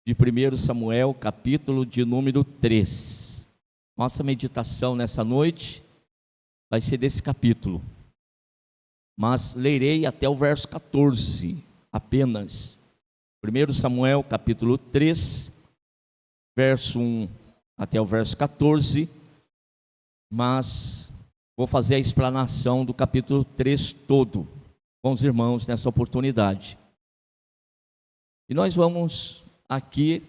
de 1 Samuel, capítulo de número 3. Nossa meditação nessa noite vai ser desse capítulo, mas lerei até o verso 14 apenas. 1 Samuel, capítulo 3, verso 1 até o verso 14, mas vou fazer a explanação do capítulo 3 todo com os irmãos nessa oportunidade. E nós vamos aqui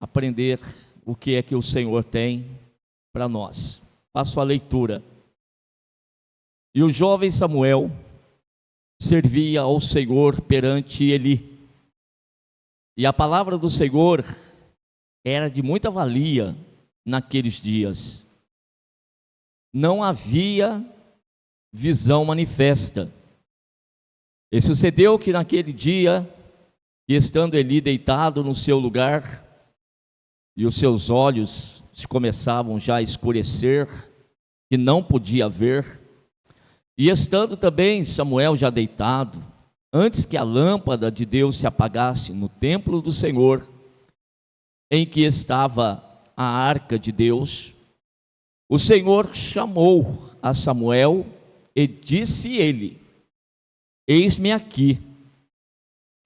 aprender o que é que o Senhor tem para nós. Faço a leitura. E o jovem Samuel servia ao Senhor perante Eli. E a palavra do Senhor era de muita valia naqueles dias. Não havia visão manifesta. E sucedeu que naquele dia, que estando Eli deitado no seu lugar, e os seus olhos se começavam já a escurecer, que não podia ver, e estando também Samuel já deitado, antes que a lâmpada de Deus se apagasse no templo do Senhor, em que estava a arca de Deus, o Senhor chamou a Samuel e disse ele: eis-me aqui.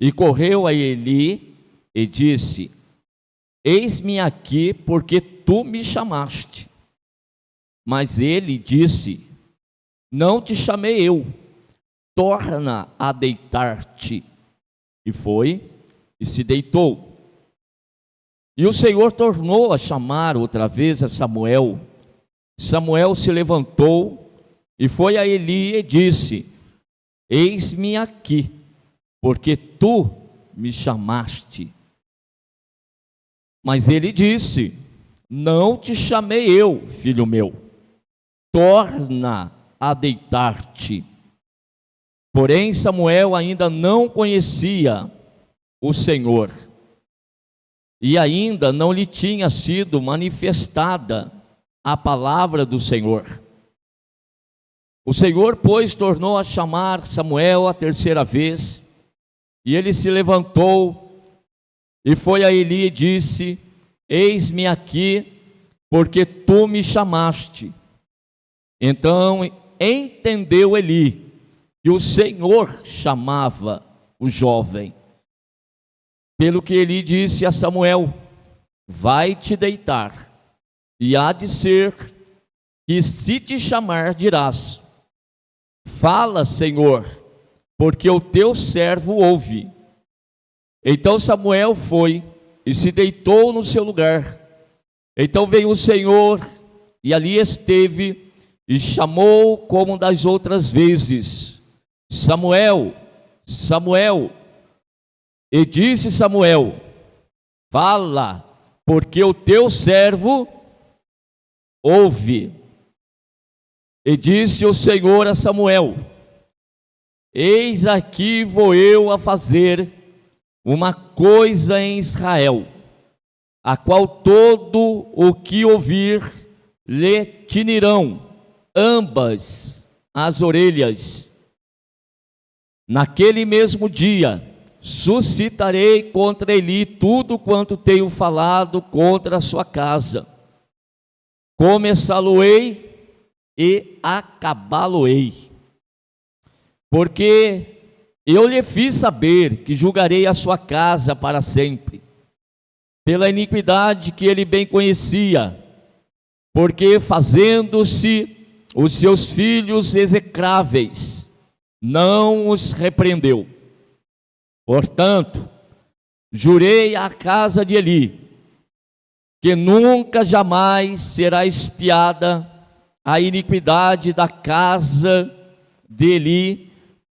E correu a Eli e disse: eis-me aqui, porque tu me chamaste. Mas ele disse: não te chamei eu, torna a deitar-te. E foi e se deitou. E o Senhor tornou a chamar outra vez a Samuel. Samuel se levantou e foi a Eli e disse: eis-me aqui, porque tu me chamaste. Mas ele disse: não te chamei eu, filho meu, torna a deitar-te. Porém Samuel ainda não conhecia o Senhor, e ainda não lhe tinha sido manifestada a palavra do Senhor. O Senhor, pois, tornou a chamar Samuel a terceira vez, e ele se levantou e foi a Eli e disse: eis-me aqui, porque tu me chamaste. Então entendeu Eli que o Senhor chamava o jovem. Pelo que Eli disse a Samuel: vai te deitar, e há de ser que se te chamar dirás: fala, Senhor, porque o teu servo ouve. Então Samuel foi e se deitou no seu lugar. Então veio o Senhor e ali esteve e chamou como das outras vezes: Samuel, Samuel. E disse Samuel: fala, porque o teu servo ouve. E disse o Senhor a Samuel: eis aqui vou eu a fazer uma coisa em Israel, a qual todo o que ouvir lhe tinirão ambas as orelhas. Naquele mesmo dia suscitarei contra Eli tudo quanto tenho falado contra a sua casa. Começá-lo-ei e acabá-lo-ei. Porque eu lhe fiz saber que julgarei a sua casa para sempre, pela iniquidade que ele bem conhecia, porque fazendo-se os seus filhos execráveis, não os repreendeu. Portanto, jurei à casa de Eli, que nunca jamais será expiada a iniquidade da casa de Eli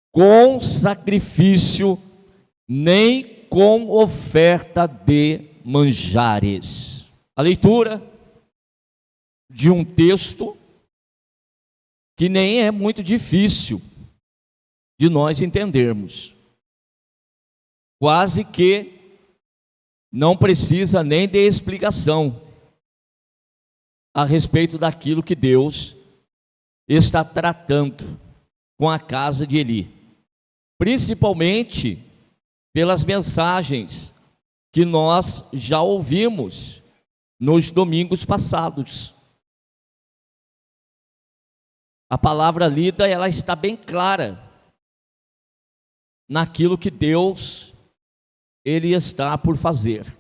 com sacrifício, nem com oferta de manjares. A leitura de um texto que nem é muito difícil de nós entendermos. Quase que não precisa nem de explicação a respeito daquilo que Deus está tratando com a casa de Eli, principalmente pelas mensagens que nós já ouvimos nos domingos passados. A palavra lida, ela está bem clara naquilo que Deus, Ele está por fazer.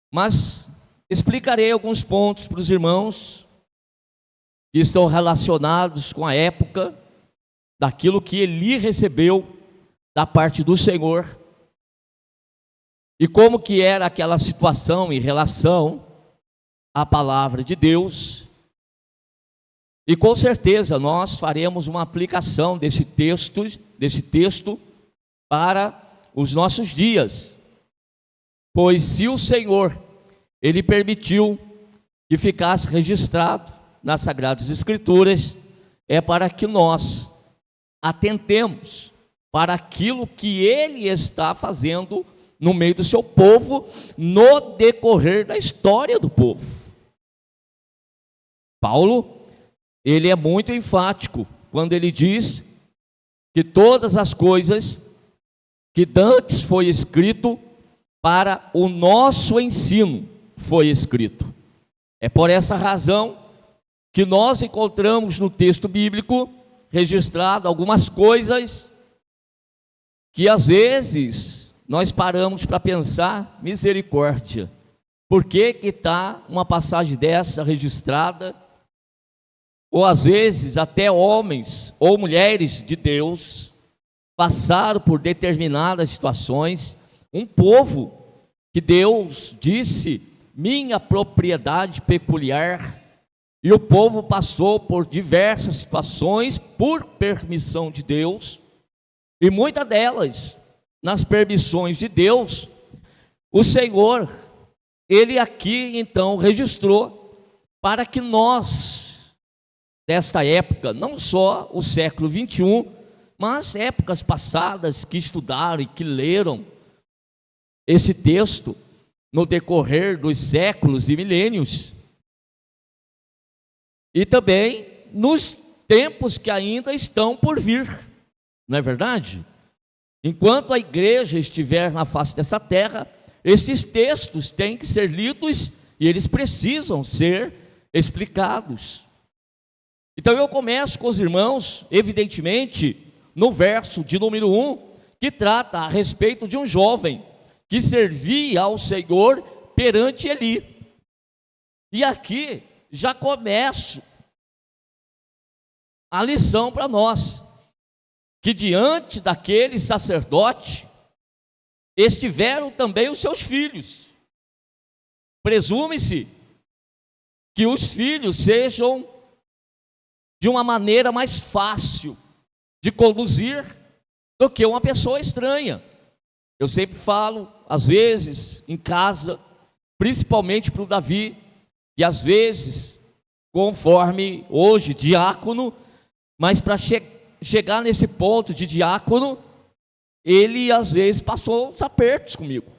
Mas explicarei alguns pontos para os irmãos que estão relacionados com a época daquilo que Eli recebeu da parte do Senhor e como que era aquela situação em relação à palavra de Deus. E com certeza nós faremos uma aplicação desse texto para os nossos dias. Pois se o Senhor, Ele permitiu que ficasse registrado nas Sagradas Escrituras, é para que nós atentemos para aquilo que Ele está fazendo no meio do seu povo, no decorrer da história do povo. Paulo, ele é muito enfático quando ele diz que todas as coisas que dantes foi escrito para o nosso ensino foi escrito. É por essa razão que nós encontramos no texto bíblico registrado algumas coisas que às vezes nós paramos para pensar, misericórdia, por que está uma passagem dessa registrada? Ou às vezes até homens ou mulheres de Deus passaram por determinadas situações, um povo que Deus disse, minha propriedade peculiar, e o povo passou por diversas situações por permissão de Deus, e muitas delas, nas permissões de Deus, o Senhor, Ele aqui então registrou para que nós, desta época, não só o século 21, mas épocas passadas que estudaram e que leram esse texto no decorrer dos séculos e milênios, e também nos tempos que ainda estão por vir, não é verdade? Enquanto a igreja estiver na face dessa terra, esses textos têm que ser lidos e eles precisam ser explicados. Então eu começo com os irmãos, evidentemente, no verso de número 1, que trata a respeito de um jovem que servia ao Senhor perante Eli. E aqui já começo a lição para nós, que diante daquele sacerdote estiveram também os seus filhos. Presume-se que os filhos sejam de uma maneira mais fácil de conduzir do que uma pessoa estranha. Eu sempre falo, às vezes, em casa, principalmente para o Davi, que às vezes, conforme hoje diácono, mas para chegar nesse ponto de diácono, ele às vezes passou uns apertos comigo.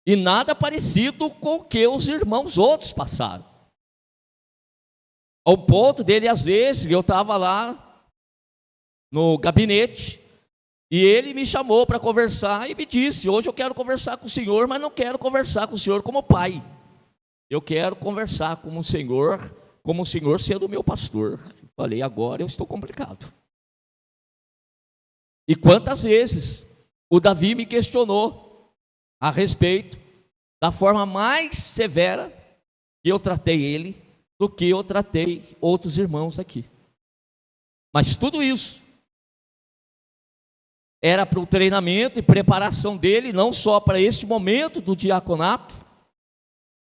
E nada parecido com o que os irmãos outros passaram. Ao ponto dele, às vezes, eu estava lá no gabinete, e ele me chamou para conversar e me disse, hoje eu quero conversar com o senhor, mas não quero conversar com o senhor como pai. Eu quero conversar com o senhor, como o senhor sendo meu pastor. Eu falei, agora eu estou complicado. E quantas vezes o Davi me questionou a respeito da forma mais severa que eu tratei ele, do que eu tratei outros irmãos aqui. Mas tudo isso era para o treinamento e preparação dele, não só para este momento do diaconato,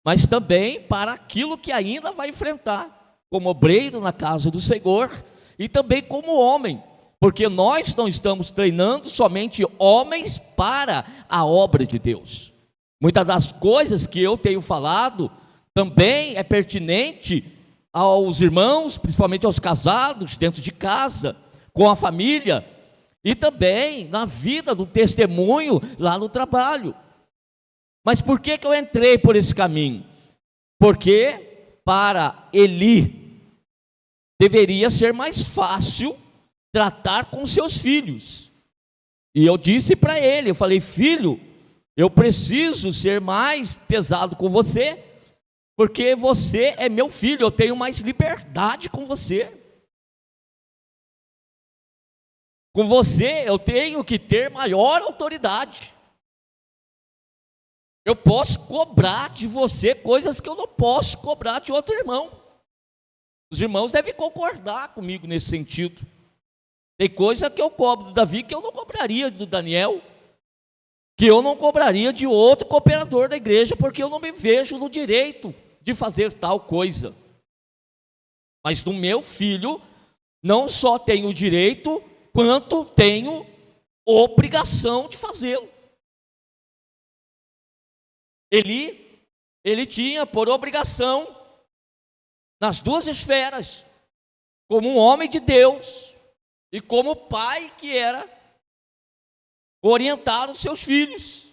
mas também para aquilo que ainda vai enfrentar, como obreiro na casa do Senhor, e também como homem, porque nós não estamos treinando somente homens para a obra de Deus. Muitas das coisas que eu tenho falado também é pertinente aos irmãos, principalmente aos casados, dentro de casa, com a família, e também na vida do testemunho lá no trabalho. Mas por que eu entrei por esse caminho? Porque para Eli deveria ser mais fácil tratar com seus filhos. E eu disse para ele, eu falei: filho, eu preciso ser mais pesado com você, porque você é meu filho, eu tenho mais liberdade com você. Com você eu tenho que ter maior autoridade. Eu posso cobrar de você coisas que eu não posso cobrar de outro irmão. Os irmãos devem concordar comigo nesse sentido. Tem coisa que eu cobro do Davi que eu não cobraria do Daniel, que eu não cobraria de outro cooperador da igreja, porque eu não me vejo no direito de fazer tal coisa. Mas do meu filho, não só tenho o direito, quanto tenho obrigação de fazê-lo. Ele tinha por obrigação, nas duas esferas, como um homem de Deus e como pai que era, orientar os seus filhos.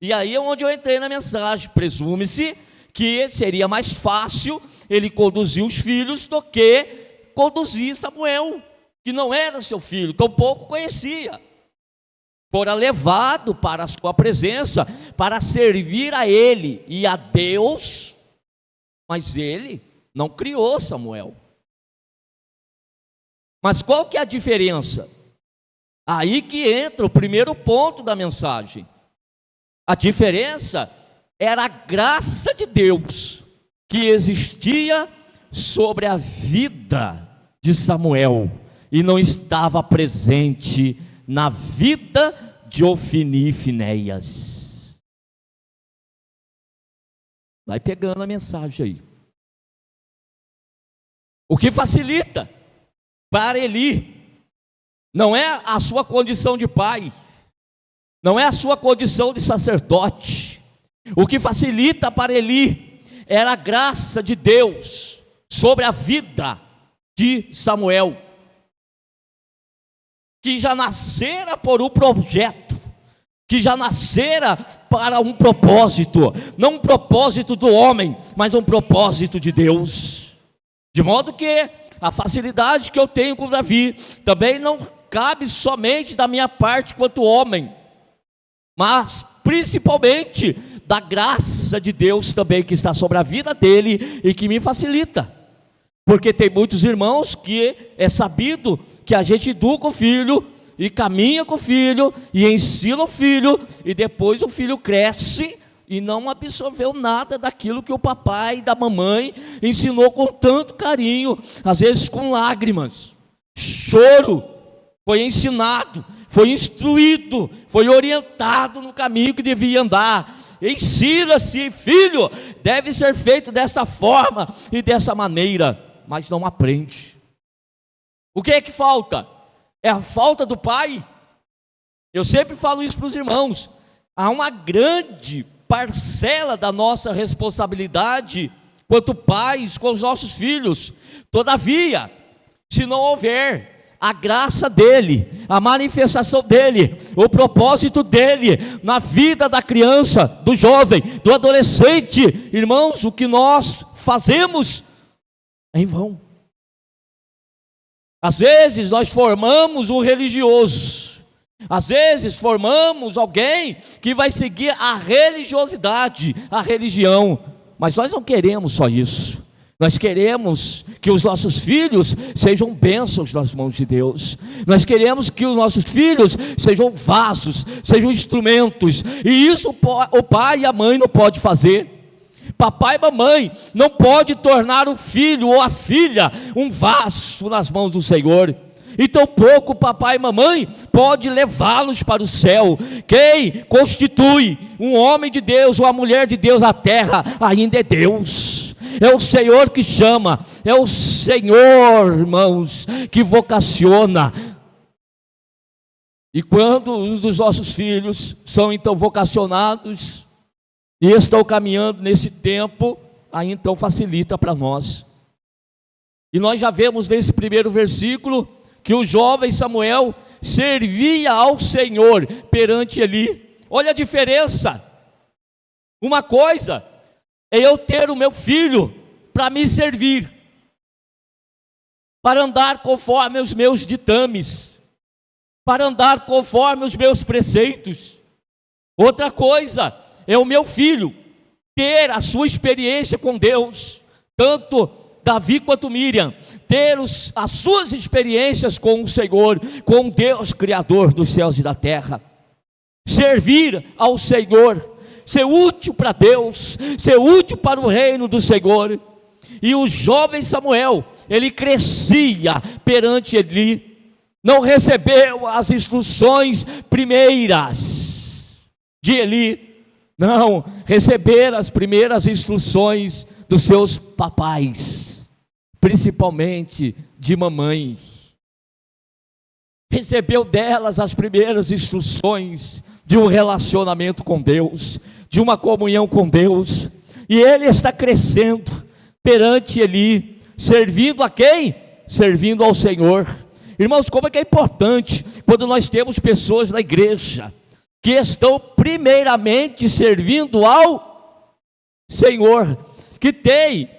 E aí é onde eu entrei na mensagem. Presume-se que seria mais fácil ele conduzir os filhos do que conduzir Samuel, que não era seu filho, tampouco conhecia. Fora levado para a sua presença, para servir a ele e a Deus, mas ele não criou Samuel. Mas qual que é a diferença? Aí que entra o primeiro ponto da mensagem. A diferença era a graça de Deus que existia sobre a vida de Samuel e não estava presente na vida de Ofni e Finéias. Vai pegando a mensagem aí. O que facilita para Eli não é a sua condição de pai, não é a sua condição de sacerdote. O que facilita para Eli era a graça de Deus sobre a vida de Samuel, que já nascera por um projeto, que já nascera para um propósito, não um propósito do homem, mas um propósito de Deus. De modo que a facilidade que eu tenho com Davi também não cabe somente da minha parte quanto homem, mas principalmente da graça de Deus também que está sobre a vida dele e que me facilita. Porque tem muitos irmãos que é sabido que a gente educa o filho e caminha com o filho e ensina o filho, e depois o filho cresce e não absorveu nada daquilo que o papai e da mamãe ensinou com tanto carinho, às vezes com lágrimas, choro. Foi ensinado, foi instruído, foi orientado no caminho que devia andar. Ensina-se, filho, deve ser feito dessa forma e dessa maneira, mas não aprende. O que é que falta? É a falta do pai. Eu sempre falo isso para os irmãos. Há uma grande parcela da nossa responsabilidade quanto pais com os nossos filhos. Todavia, se não houver a graça dele, a manifestação dele, o propósito dele na vida da criança, do jovem, do adolescente, irmãos, o que nós fazemos é em vão. Às vezes nós formamos um religioso, às vezes formamos alguém que vai seguir a religiosidade, a religião, mas nós não queremos só isso. Nós queremos que os nossos filhos sejam bênçãos nas mãos de Deus. Nós queremos que os nossos filhos sejam vasos, sejam instrumentos. E isso o pai e a mãe não podem fazer. Papai e mamãe não pode tornar o filho ou a filha um vaso nas mãos do Senhor. E tampouco papai e mamãe pode levá-los para o céu. Quem constitui um homem de Deus ou a mulher de Deus na terra ainda é Deus. É o Senhor que chama, é o Senhor, irmãos, que vocaciona. E quando os dos nossos filhos são então vocacionados e estão caminhando nesse tempo, aí então facilita para nós. E nós já vemos nesse primeiro versículo que o jovem Samuel servia ao Senhor perante Eli. Olha a diferença. Uma coisa é eu ter o meu filho para me servir, para andar conforme os meus ditames. para andar conforme os meus preceitos. Outra coisa é o meu filho ter a sua experiência com Deus, tanto Davi quanto Miriam, ter as suas experiências com o Senhor, com Deus Criador dos céus e da terra, servir ao Senhor, ser útil para Deus, ser útil para o reino do Senhor. E o jovem Samuel, ele crescia perante Eli, não recebeu as instruções primeiras de Eli, não, receber as primeiras instruções dos seus papais, principalmente de mamãe. Recebeu delas as primeiras instruções de um relacionamento com Deus, de uma comunhão com Deus, e ele está crescendo perante Eli, servindo a quem? Servindo ao Senhor. Irmãos, como é que é importante quando nós temos pessoas na igreja que estão primeiramente servindo ao Senhor, que tem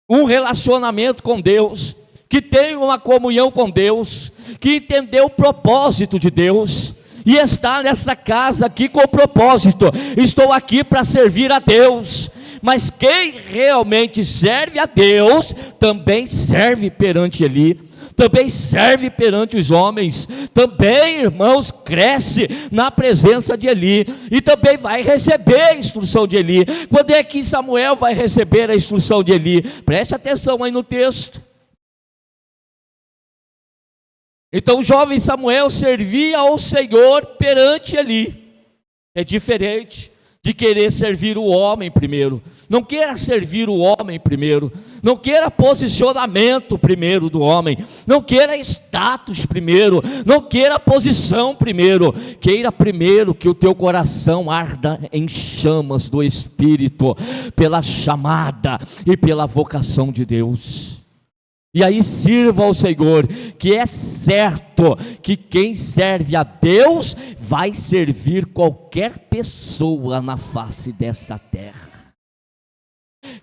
um relacionamento com Deus, que tem uma comunhão com Deus, que entendeu o propósito de Deus, e está nessa casa aqui com o propósito: estou aqui para servir a Deus. Mas quem realmente serve a Deus, também serve perante Eli, também serve perante os homens, também, irmãos, cresce na presença de Eli, e também vai receber a instrução de Eli. Quando é que Samuel vai receber a instrução de Eli? Preste atenção aí no texto. Então o jovem Samuel servia ao Senhor perante Eli. É diferente de querer servir o homem primeiro. Não queira servir o homem primeiro, não queira posicionamento primeiro do homem, não queira status primeiro, não queira posição primeiro, queira primeiro que o teu coração arda em chamas do Espírito, pela chamada e pela vocação de Deus. E aí sirva ao Senhor, que é certo que quem serve a Deus vai servir qualquer pessoa na face desta terra.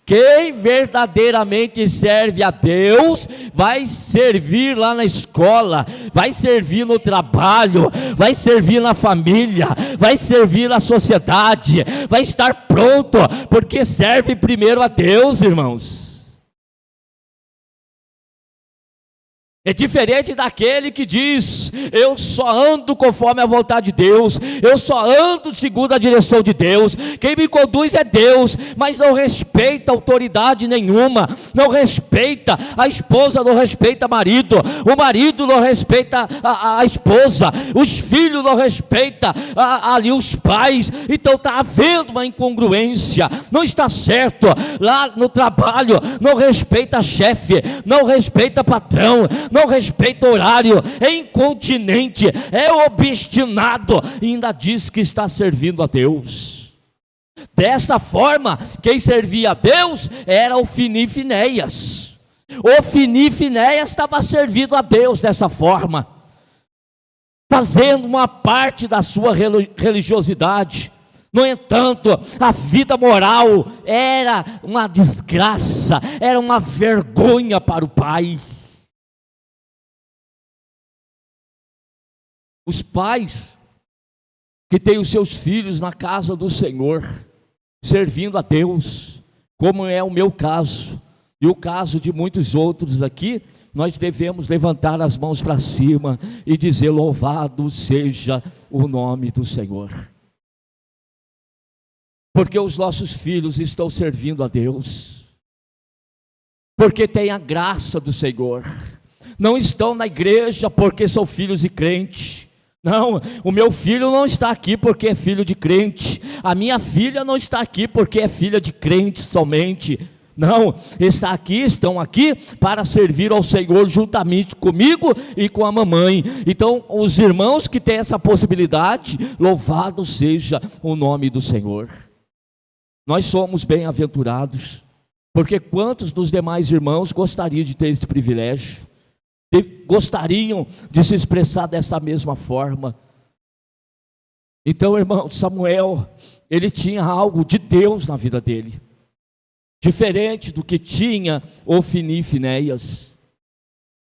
Quem verdadeiramente serve a Deus, vai servir lá na escola, vai servir no trabalho, vai servir na família, vai servir na sociedade, vai estar pronto, porque serve primeiro a Deus, irmãos. É diferente daquele que diz: eu só ando conforme a vontade de Deus, eu só ando segundo a direção de Deus, quem me conduz é Deus, mas não respeita autoridade nenhuma, não respeita a esposa, não respeita o marido não respeita a esposa, os filhos não respeitam ali os pais. Então está havendo uma incongruência, não está certo. Lá no trabalho não respeita chefe, não respeita patrão, não respeita horário, é incontinente, é obstinado, e ainda diz que está servindo a Deus. Dessa forma, quem servia a Deus era Ofni e Finéias. Ofni e Finéias estava servindo a Deus dessa forma, fazendo uma parte da sua religiosidade. No entanto, a vida moral era uma desgraça, era uma vergonha para o pai. Os pais que têm os seus filhos na casa do Senhor, servindo a Deus, como é o meu caso, e o caso de muitos outros aqui, nós devemos levantar as mãos para cima e dizer: louvado seja o nome do Senhor. Porque os nossos filhos estão servindo a Deus, porque têm a graça do Senhor, não estão na igreja porque são filhos de crente. Não, o meu filho não está aqui porque é filho de crente, a minha filha não está aqui porque é filha de crente somente. Não, estão aqui para servir ao Senhor juntamente comigo e com a mamãe. Então, os irmãos que têm essa possibilidade, louvado seja o nome do Senhor. Nós somos bem-aventurados, porque quantos dos demais irmãos gostariam de ter esse privilégio? Gostariam de se expressar dessa mesma forma? Então, irmão, Samuel, ele tinha algo de Deus na vida dele, diferente do que tinha Ofni e Finéias.